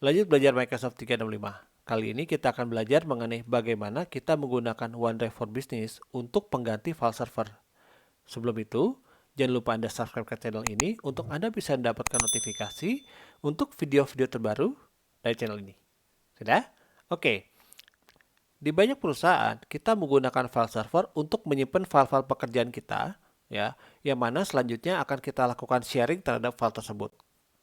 Lanjut belajar Microsoft 365. Kali ini kita akan belajar mengenai bagaimana kita menggunakan OneDrive for Business untuk pengganti file server. Sebelum itu, jangan lupa Anda subscribe ke channel ini untuk Anda bisa mendapatkan notifikasi untuk video-video terbaru dari channel ini. Sudah? Oke. Di banyak perusahaan, kita menggunakan file server untuk menyimpan file-file pekerjaan kita, ya, yang mana selanjutnya akan kita lakukan sharing terhadap file tersebut.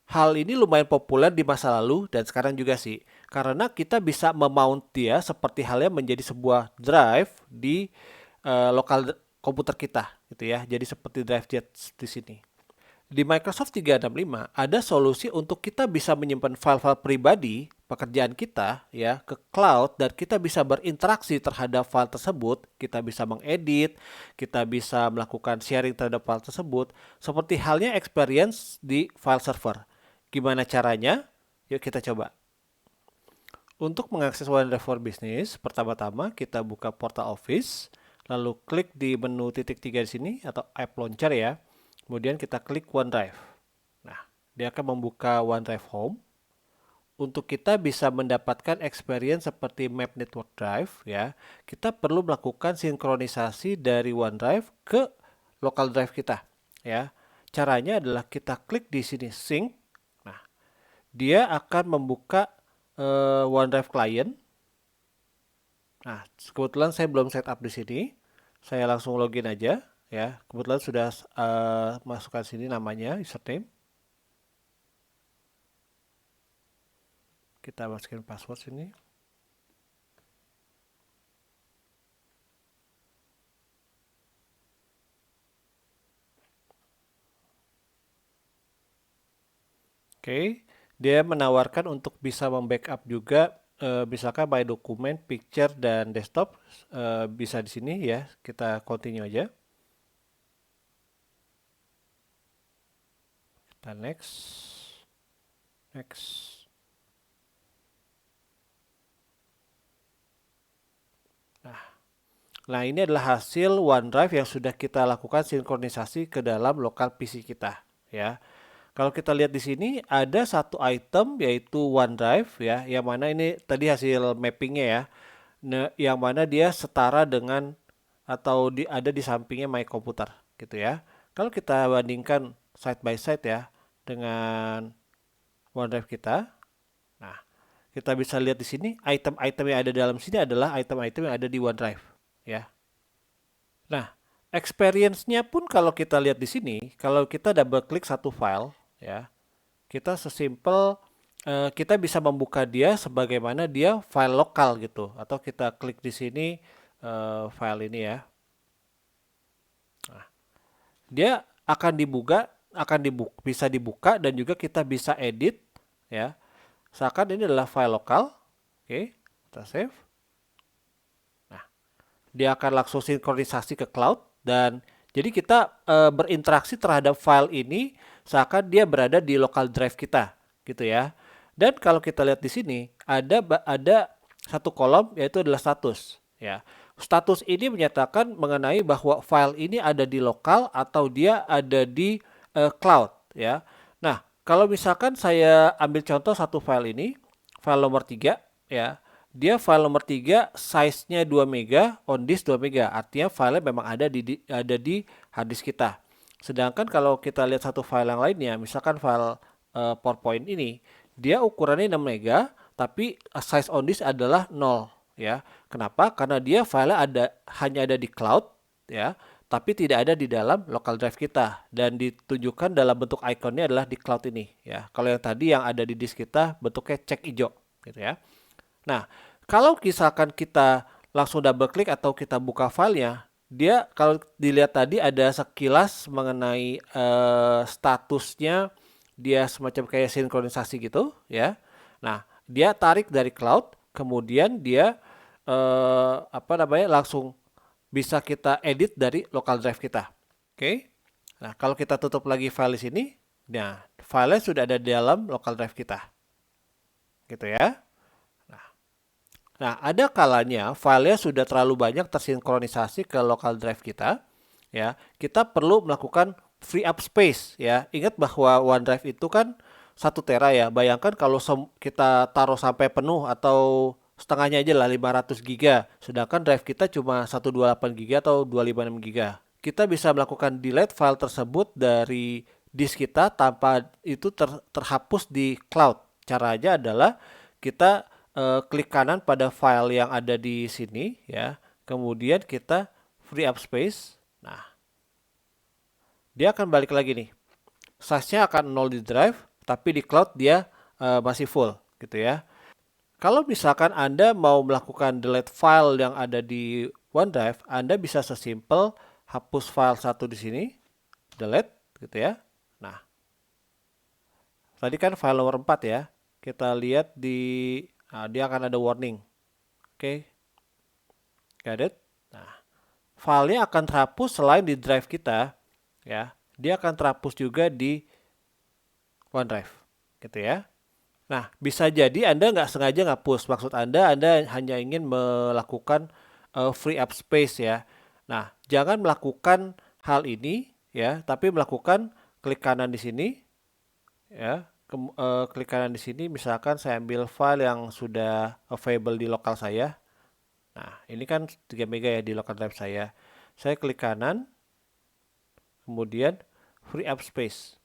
Hal ini lumayan populer di masa lalu dan sekarang juga sih, karena kita bisa memount dia seperti halnya menjadi sebuah drive di lokal komputer kita, gitu ya. Jadi seperti drive di sini. Di Microsoft 365 ada solusi untuk kita bisa menyimpan file-file pribadi pekerjaan kita ya ke cloud dan kita bisa berinteraksi terhadap file tersebut, kita bisa mengedit, kita bisa melakukan sharing terhadap file tersebut seperti halnya experience di file server. Gimana caranya? Yuk kita coba. Untuk mengakses OneDrive for Business, pertama-tama kita buka portal Office, lalu klik di menu titik 3 di sini atau App Launcher ya. Kemudian kita klik OneDrive. Nah, dia akan membuka OneDrive Home. Untuk kita bisa mendapatkan experience seperti Map Network Drive ya, kita perlu melakukan sinkronisasi dari OneDrive ke local drive kita ya. Caranya adalah kita klik di sini Sync. Nah, dia akan membuka OneDrive client. Nah, kebetulan saya belum setup di sini. Saya langsung login aja ya. Kebetulan sudah masukkan sini namanya, username. Kita masukin password sini. Oke, dia menawarkan untuk bisa membackup juga misalkan by dokumen, picture dan desktop bisa di sini ya. Kita continue aja. Kita next. Next. Nah, ini adalah hasil OneDrive yang sudah kita lakukan sinkronisasi ke dalam lokal PC kita ya. Kalau kita lihat di sini ada satu item yaitu OneDrive ya, yang mana ini tadi hasil mappingnya ya. Nah, yang mana dia setara dengan atau ada di sampingnya My Computer gitu ya. Kalau kita bandingkan side by side ya dengan OneDrive kita, nah kita bisa lihat di sini item-item yang ada dalam sini adalah item-item yang ada di OneDrive ya. Nah, experience-nya pun kalau kita lihat di sini, kalau kita double klik satu file ya, kita sesimpel kita bisa membuka dia sebagaimana dia file lokal gitu, atau kita klik di sini file ini ya. Nah, dia akan bisa dibuka dan juga kita bisa edit ya. Seakan ini adalah file lokal. Oke, kita save. Nah, dia akan langsung sinkronisasi ke cloud dan jadi kita berinteraksi terhadap file ini seakan dia berada di local drive kita, gitu ya. Dan kalau kita lihat di sini ada satu kolom yaitu adalah status, ya. Status ini menyatakan mengenai bahwa file ini ada di lokal atau dia ada di cloud, ya. Nah, kalau misalkan saya ambil contoh satu file ini, file nomor 3, ya. Dia file nomor 3 size-nya 2 mega, on disk 2 mega. Artinya filenya memang ada di hard disk kita. Sedangkan kalau kita lihat satu file yang lainnya, misalkan file PowerPoint ini, dia ukurannya 6 mega, tapi size on disk adalah 0 ya. Kenapa? Karena dia filenya hanya ada di cloud ya, tapi tidak ada di dalam local drive kita dan ditunjukkan dalam bentuk ikonnya adalah di cloud ini ya. Kalau yang tadi yang ada di disk kita bentuknya cek hijau gitu ya. Nah, kalau misalkan kita langsung double klik atau kita buka filenya, dia kalau dilihat tadi ada sekilas mengenai statusnya, dia semacam kayak sinkronisasi gitu ya. Nah, dia tarik dari cloud, kemudian dia langsung bisa kita edit dari local drive kita. Oke. Nah, kalau kita tutup lagi file di sini, nah filenya sudah ada di dalam local drive kita. Gitu ya. Nah, ada kalanya filenya sudah terlalu banyak tersinkronisasi ke local drive kita, ya. Kita perlu melakukan free up space, ya. Ingat bahwa OneDrive itu kan 1 tera ya. Bayangkan kalau kita taruh sampai penuh atau setengahnya aja lah 500 giga. Sedangkan drive kita cuma 128 giga atau 256 giga. Kita bisa melakukan delete file tersebut dari disk kita tanpa itu terhapus di cloud. Caranya adalah kita klik kanan pada file yang ada di sini ya. Kemudian kita free up space. Nah, dia akan balik lagi nih. Size-nya akan 0 di drive, tapi di cloud dia masih full gitu ya. Kalau misalkan Anda mau melakukan delete file yang ada di OneDrive, Anda bisa sesimpel hapus file satu di sini, delete gitu ya. Nah, tadi kan file nomor 4 ya. Kita lihat dia akan ada warning. Oke. Got it? Nah, filenya akan terhapus selain di drive kita ya. Dia akan terhapus juga di OneDrive gitu ya. Nah, bisa jadi Anda nggak sengaja ngapus. Maksud Anda hanya ingin melakukan free up space ya. Nah, jangan melakukan hal ini ya, tapi melakukan klik kanan di sini ya. Klik kanan di sini, misalkan saya ambil file yang sudah available di lokal saya. Nah, ini kan 3 mega ya di local drive saya. Saya klik kanan, kemudian free up space.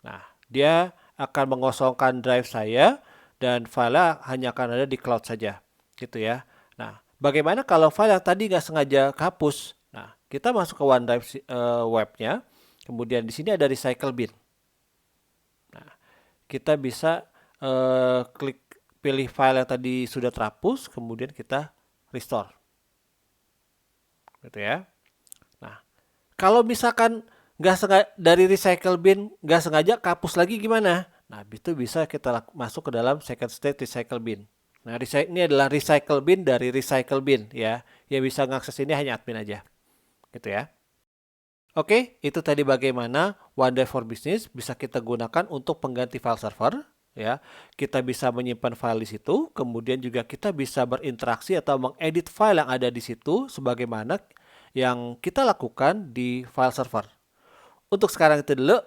Nah, dia akan mengosongkan drive saya dan file hanya akan ada di cloud saja gitu ya. Nah, bagaimana kalau file yang tadi nggak sengaja kehapus? Nah, kita masuk ke OneDrive webnya, kemudian di sini ada recycle bin. Nah, kita bisa klik pilih file yang tadi sudah terhapus, kemudian kita restore gitu ya. Nah, kalau misalkan nggak sengaja dari recycle bin nggak sengaja kapus lagi gimana? Nah, itu bisa kita masuk ke dalam second state recycle bin. Nah, ini adalah recycle bin dari recycle bin ya. Yang bisa ngakses ini hanya admin aja. Gitu ya. Oke, itu tadi bagaimana OneDrive for Business bisa kita gunakan untuk pengganti file server ya. Kita bisa menyimpan file di situ, kemudian juga kita bisa berinteraksi atau mengedit file yang ada di situ sebagaimana yang kita lakukan di file server. Untuk sekarang itu dulu.